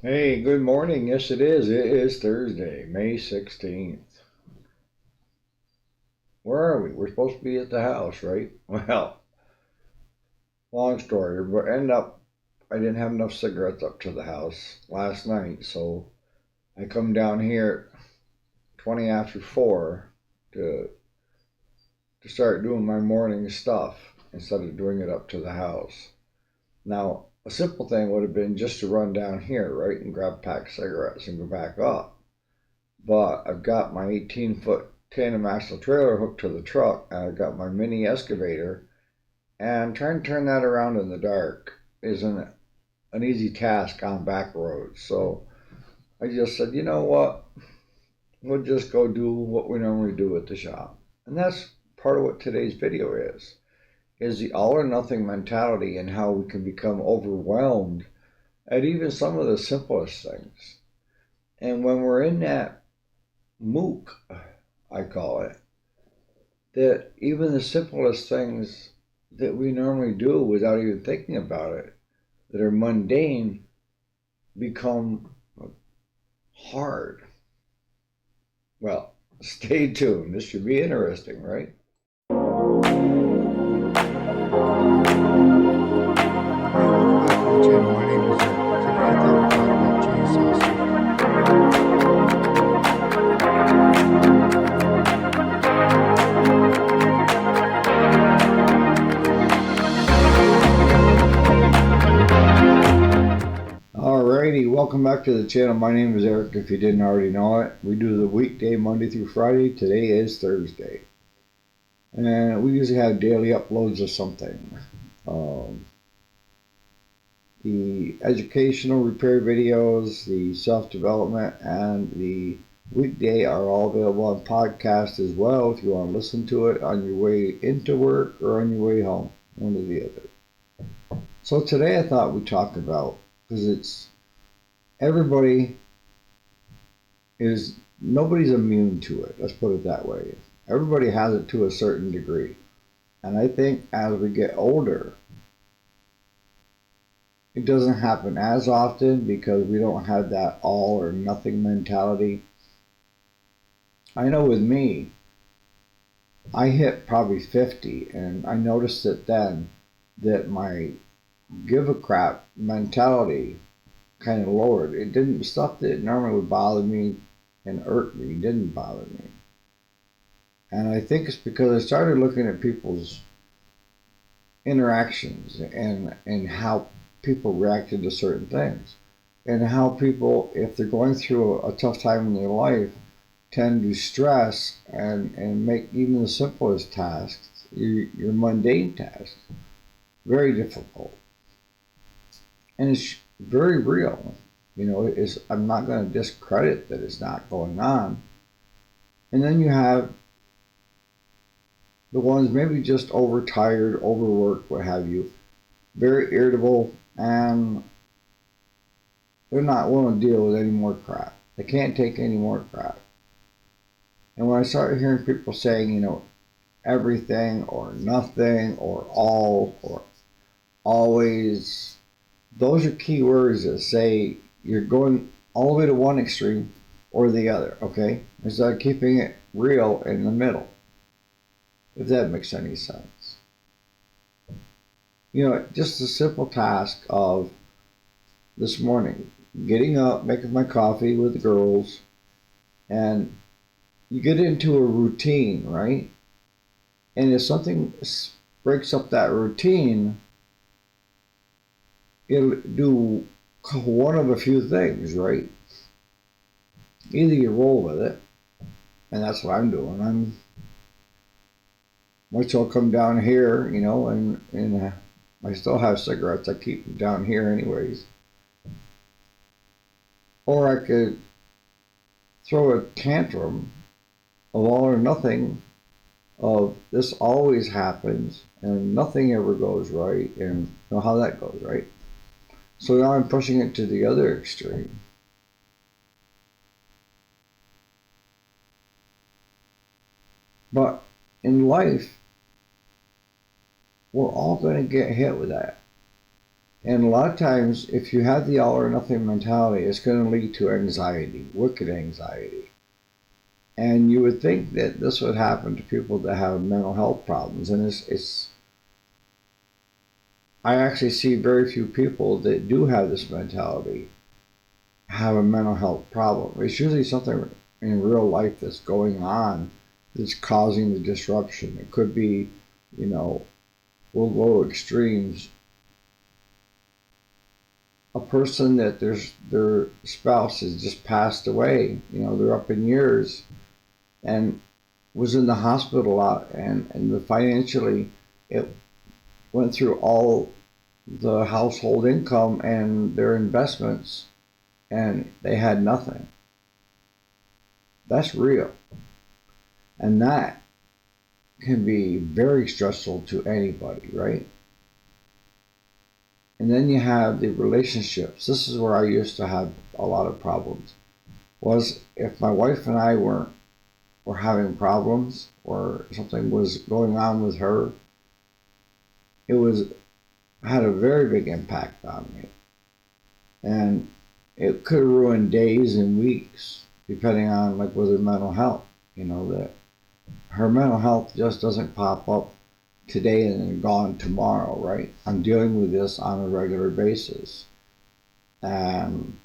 Hey, good morning. Yes, it is. It is Thursday, May 16th. Where are we? We're supposed to be at the house, right? Well, long story, but I didn't have enough cigarettes up to the house last night, so I come down here 20 after 4 to, to start doing my morning stuff instead of doing it up to the house. Now, a simple thing would have been just to run down here, right, and grab a pack of cigarettes and go back up. But I've got my 18-foot tandem axle trailer hooked to the truck, and I've got my mini excavator, and trying to turn that around in the dark isn't an easy task on back roads. So I just said, you know what? We'll just go do what we normally do at the shop. And that's part of what today's video is the all or nothing mentality and how we can become overwhelmed at even some of the simplest things. And when we're in that mook, I call it, that even the simplest things that we normally do without even thinking about it, that are mundane, become hard. Well, stay tuned. This should be interesting, right? Welcome back to the channel. My name is Eric. Today I thought we'd talk about chainsaw safety. Alrighty, welcome back to the channel. My name is Eric, if you didn't already know it. We do the weekday Monday through Friday. Today is Thursday. And we usually have daily uploads of something. Um, the educational repair videos, the self-development, and the weekday are all available on podcast as well if you want to listen to it on your way into work or on your way home, one or the other. So today I thought we'd talk about, because it's everybody is, nobody's immune to it, let's put it that way. Everybody has it to a certain degree. And I think as we get older, it doesn't happen as often because we don't have that all or nothing mentality. I know with me, I hit probably 50 and I noticed it then that my give a crap mentality kind of lowered. It didn't, stuff that normally would bother me and irk me didn't bother me. And I think it's because I started looking at people's interactions and how people reacted to certain things, and how people, if they're going through a tough time in their life, tend to stress and make even the simplest tasks, your mundane tasks, very difficult. And it's very real. You know, I'm not going to discredit that it's not going on. And then you have the ones maybe just overtired, overworked, what have you, very irritable, and they're not willing to deal with any more crap. They can't take any more crap. And when I started hearing people saying, you know, everything or nothing or all or always, those are key words that say you're going all the way to one extreme or the other, okay? Instead of keeping it real in the middle, if that makes any sense. You know, just the simple task of this morning, getting up, making my coffee with the girls, and you get into a routine, right? And if something breaks up that routine, it'll do one of a few things, right? Either you roll with it, and that's what I'm doing. Which will come down here, you know, and I still have cigarettes. I keep them down here anyways. Or I could throw a tantrum of all or nothing, of this always happens and nothing ever goes right, and you know how that goes, right? So now I'm pushing it to the other extreme. But in life, we're all going to get hit with that. And a lot of times, if you have the all or nothing mentality, it's going to lead to anxiety, wicked anxiety. And you would think that this would happen to people that have mental health problems. And I actually see very few people that do have this mentality have a mental health problem. It's usually something in real life that's going on that's causing the disruption. It could be, you know, we'll go extremes. A person that their spouse has just passed away, they're up in years and was in the hospital a lot, and financially it went through all the household income and their investments, and they had nothing. That's real. And that can be very stressful to anybody, right? And then you have the relationships. This is where I used to have a lot of problems. Was if my wife and I were having problems or something was going on with her, it had a very big impact on me. And it could ruin days and weeks, depending on like with her mental health. That her mental health just doesn't pop up today and then gone tomorrow, right? I'm dealing with this on a regular basis. And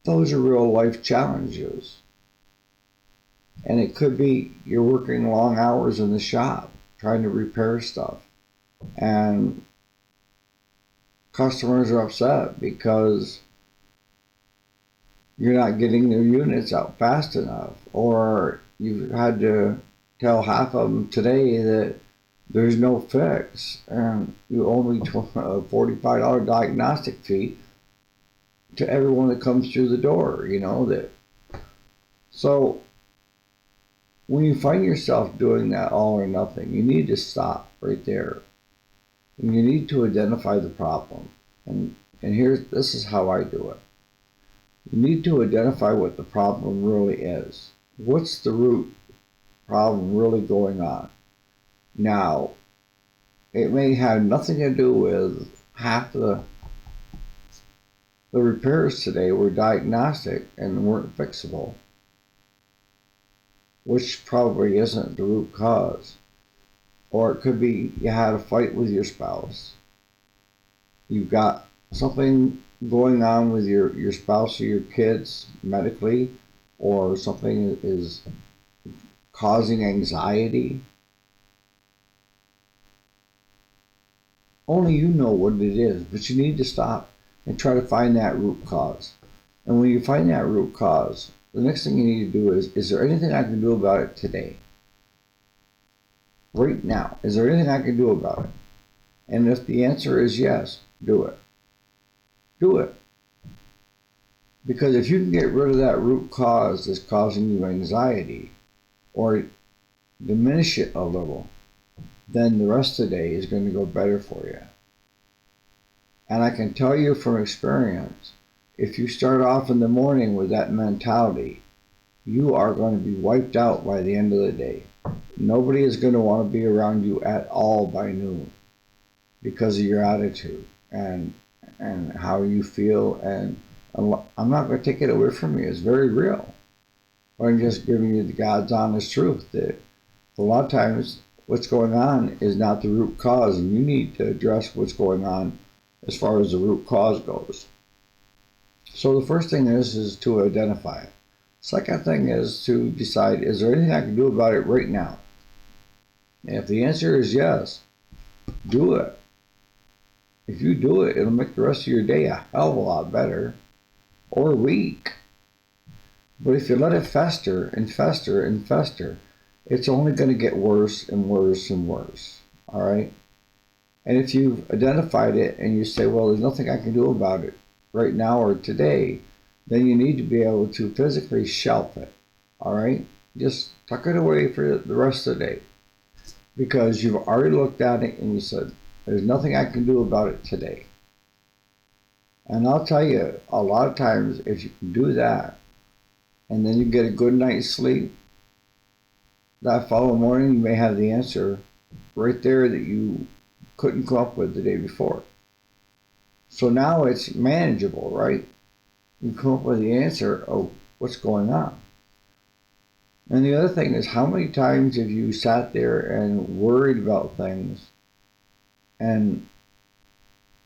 those are real life challenges. And it could be you're working long hours in the shop trying to repair stuff. And customers are upset because you're not getting their units out fast enough, or you've had to tell half of them today that there's no fix, and you owe me a $45 diagnostic fee to everyone that comes through the door. That. So when you find yourself doing that all or nothing, you need to stop right there, and you need to identify the problem. And this is how I do it. You need to identify what the problem really is. What's the root problem really going on? Now, it may have nothing to do with half the repairs today were diagnostic and weren't fixable, which probably isn't the root cause. Or it could be you had a fight with your spouse. You've got something going on with your spouse or your kids medically, or something is causing anxiety. Only you know what it is, but you need to stop and try to find that root cause. And when you find that root cause, the next thing you need to do is there anything I can do about it today? Right now, is there anything I can do about it? And if the answer is yes, do it. Do it. Because if you can get rid of that root cause that's causing you anxiety, or diminish it a little, then the rest of the day is going to go better for you. And I can tell you from experience, if you start off in the morning with that mentality, you are going to be wiped out by the end of the day. Nobody is going to want to be around you at all by noon because of your attitude and how you feel. And I'm not going to take it away from you. It's very real. But I'm just giving you the God's honest truth that a lot of times what's going on is not the root cause, and you need to address what's going on as far as the root cause goes. So the first thing is to identify it. Second thing is to decide, is there anything I can do about it right now? And if the answer is yes, do it. If you do it, it'll make the rest of your day a hell of a lot better, or week. But if you let it fester and fester and fester, it's only going to get worse and worse and worse. All right? And if you've identified it and you say, well, there's nothing I can do about it right now or today, then you need to be able to physically shelf it. All right? Just tuck it away for the rest of the day. Because you've already looked at it and you said, there's nothing I can do about it today. And I'll tell you, a lot of times, if you can do that, and then you get a good night's sleep, that following morning you may have the answer right there that you couldn't come up with the day before. So now it's manageable, right? You come up with the answer of what's going on. And the other thing is, how many times have you sat there and worried about things, and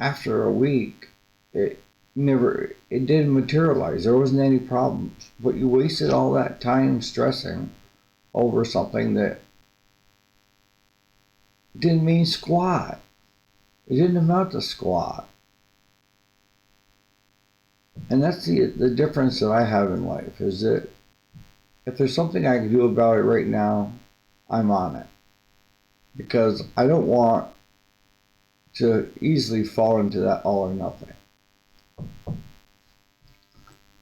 after a week, it didn't materialize. There wasn't any problems, but you wasted all that time stressing over something that didn't mean squat. It didn't amount to squat. And that's the difference that I have in life, is that if there's something I can do about it right now, I'm on it. Because I don't want to easily fall into that all or nothing. And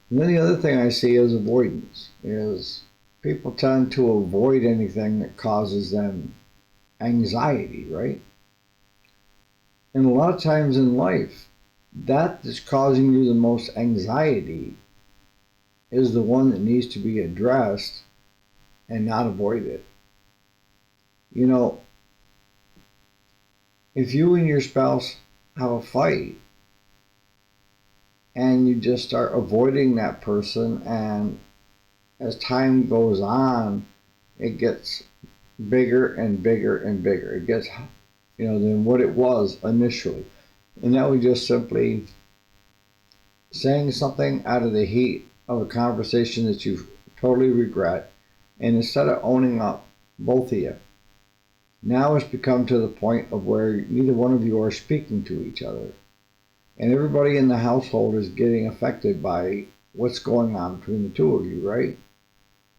then the other thing I see is avoidance, is people tend to avoid anything that causes them anxiety, right? And a lot of times in life, that that's causing you the most anxiety is the one that needs to be addressed and not avoided. You know, if you and your spouse have a fight and you just start avoiding that person, and as time goes on, it gets bigger and bigger and bigger. It gets, than what it was initially. And that was just simply saying something out of the heat of a conversation that you totally regret, and instead of owning up, both of you, now it's become to the point of where neither one of you are speaking to each other. And everybody in the household is getting affected by what's going on between the two of you, right?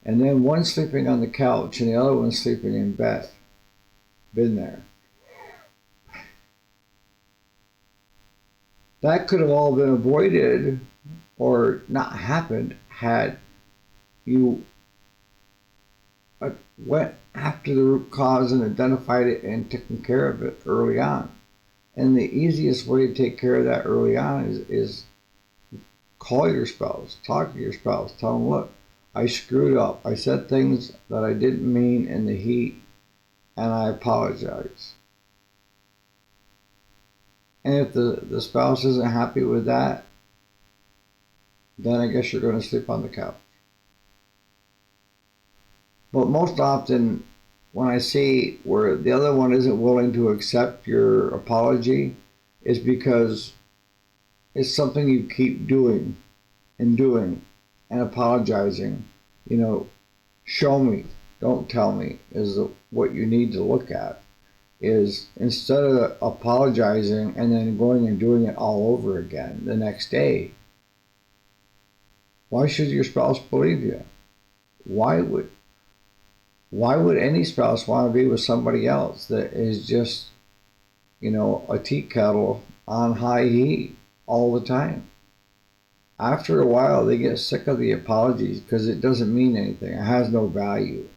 And then one's sleeping on the couch and the other one's sleeping in bed. Been there. That could have all been avoided or not happened had you went after the root cause and identified it and taken care of it early on. And the easiest way to take care of that early on is call your spouse, talk to your spouse, tell them, look, I screwed up. I said things that I didn't mean in the heat, and I apologize. And if the spouse isn't happy with that, then I guess you're going to sleep on the couch. But most often, when I see where the other one isn't willing to accept your apology, is because it's something you keep doing and apologizing. Show me, don't tell me, is what you need to look at. Is instead of apologizing and then going and doing it all over again the next day, why should your spouse believe you? Why would any spouse want to be with somebody else that is just, a tea kettle on high heat all the time? After a while, they get sick of the apologies because it doesn't mean anything. It has no value.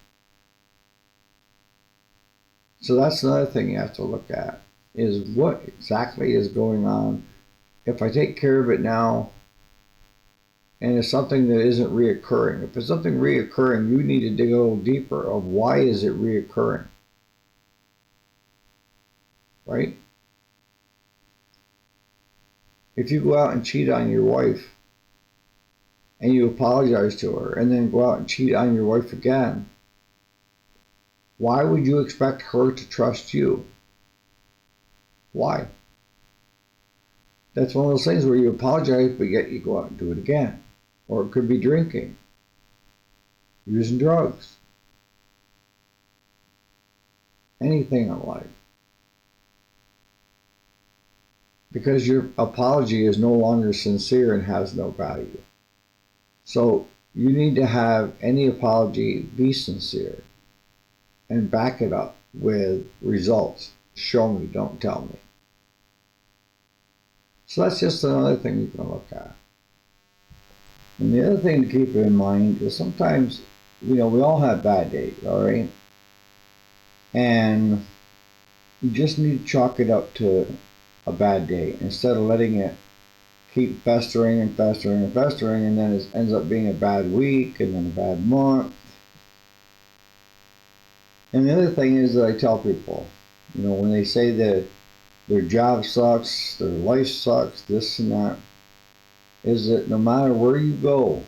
So that's another thing you have to look at, is what exactly is going on. If I take care of it now, and it's something that isn't reoccurring. If it's something reoccurring, you need to dig a little deeper of why is it reoccurring, right? If you go out and cheat on your wife and you apologize to her and then go out and cheat on your wife again, why would you expect her to trust you? Why? That's one of those things where you apologize, but yet you go out and do it again. Or it could be drinking, using drugs, anything in life. Because your apology is no longer sincere and has no value. So you need to have any apology be sincere and back it up with results. Show me, don't tell me. So that's just another thing you can look at. And the other thing to keep in mind is sometimes, we all have bad days, all right? And you just need to chalk it up to a bad day instead of letting it keep festering and festering and festering, and then it ends up being a bad week and then a bad month. And the other thing is that I tell people, You know, when they say that their job sucks, their life sucks, this and that, is that no matter where you go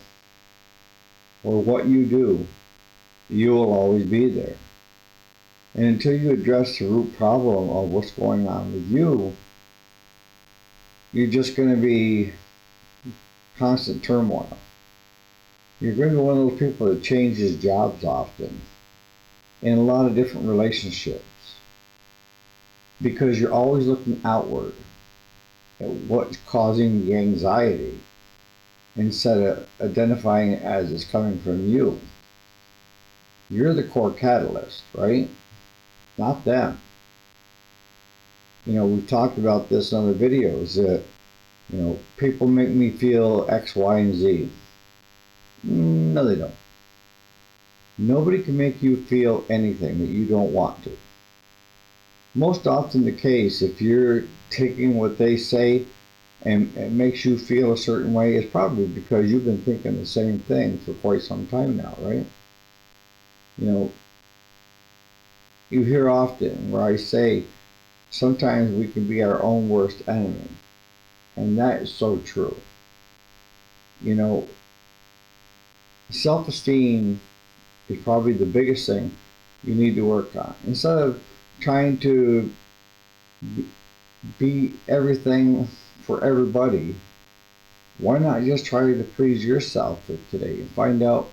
or what you do, you will always be there. And until you address the root problem of what's going on with you, you're just going to be constant turmoil. You're going to be one of those people that changes jobs often in a lot of different relationships because you're always looking outward at what's causing the anxiety instead of identifying it as it's coming from you. You're the core catalyst, right? Not them. You know, we've talked about this in other videos that, you know, people make me feel X, Y, and Z. No, they don't. Nobody can make you feel anything that you don't want to. Most often the case, if you're taking what they say and it makes you feel a certain way, it's probably because you've been thinking the same thing for quite some time now, right? You know, you hear often where I say, sometimes we can be our own worst enemy. And that is so true. You know, self-esteem is probably the biggest thing you need to work on. Instead of trying to be everything for everybody, why not just try to please yourself for today and find out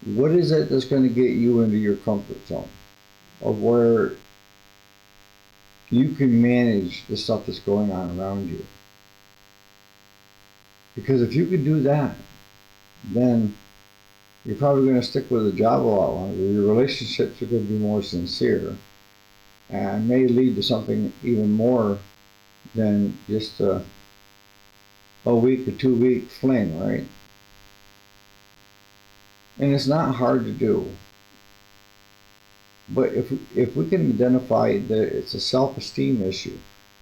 what is it that's going to get you into your comfort zone of where you can manage the stuff that's going on around you. Because if you can do that, then you're probably going to stick with a job a lot longer. Your relationships are going to be more sincere and may lead to something even more than just a week or 2 week fling, right? And it's not hard to do. But if we can identify that it's a self-esteem issue,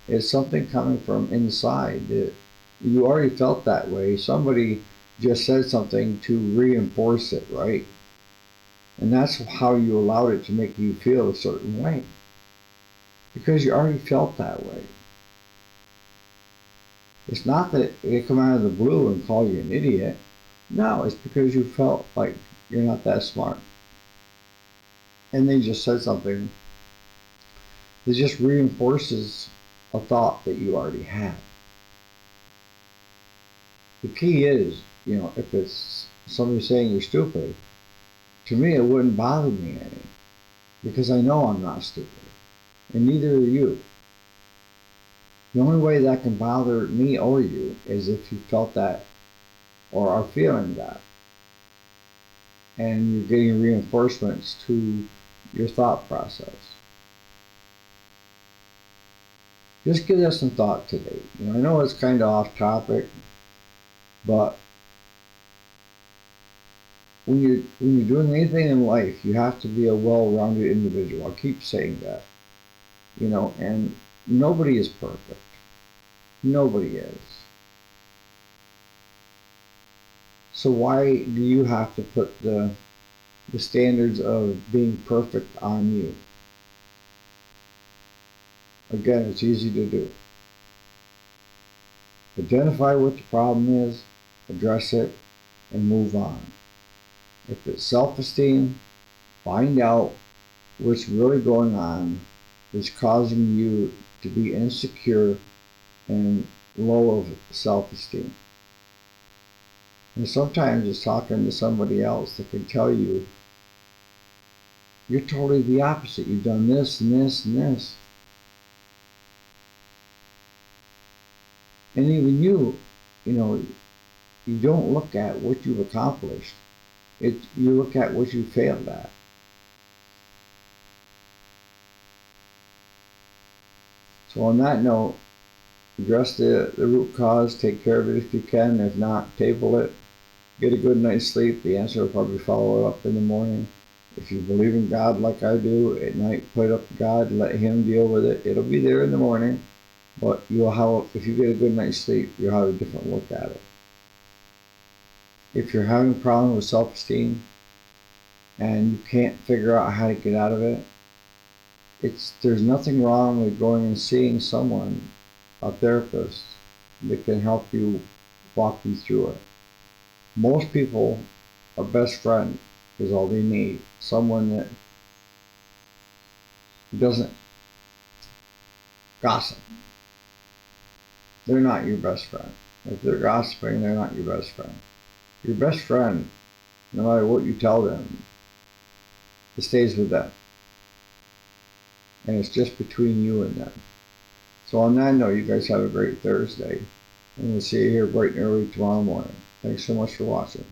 it's something coming from inside that you already felt that way, somebody just said something to reinforce it, right? And that's how you allowed it to make you feel a certain way. Because you already felt that way. It's not that they come out of the blue and call you an idiot. No, it's because you felt like you're not that smart. And they just said something that just reinforces a thought that you already had. The key is, you know, if it's somebody saying you're stupid, to me it wouldn't bother me any, because I know I'm not stupid, and neither are you. The only way that can bother me or you is if you felt that or are feeling that, and you're getting reinforcements to your thought process. Just give that some thought today. You know, I know it's kind of off topic, but when you're doing anything in life, you have to be a well-rounded individual. I keep saying that. You know, and nobody is perfect. Nobody is. So why do you have to put the standards of being perfect on you? Again, it's easy to do. Identify what the problem is, address it, and move on. If it's self-esteem, find out what's really going on that's causing you to be insecure and low of self-esteem. And sometimes it's talking to somebody else that can tell you, you're totally the opposite. You've done this and this and this. And even you know, you don't look at what you've accomplished. You look at what you failed at. So on that note, address the root cause, take care of it if you can. If not, table it. Get a good night's sleep. The answer will probably follow up in the morning. If you believe in God like I do, at night put it up to God, let Him deal with it. It'll be there in the morning, but you'll have, if you get a good night's sleep, you'll have a different look at it. If you're having a problem with self-esteem and you can't figure out how to get out of it, there's nothing wrong with going and seeing someone, a therapist, that can help you walk you through it. Most people, a best friend is all they need. Someone that doesn't gossip. They're not your best friend. If they're gossiping, they're not your best friend. Your best friend, no matter what you tell them, it stays with them. And it's just between you and them. So on that note, you guys have a great Thursday. And we'll see you here bright and early tomorrow morning. Thanks so much for watching.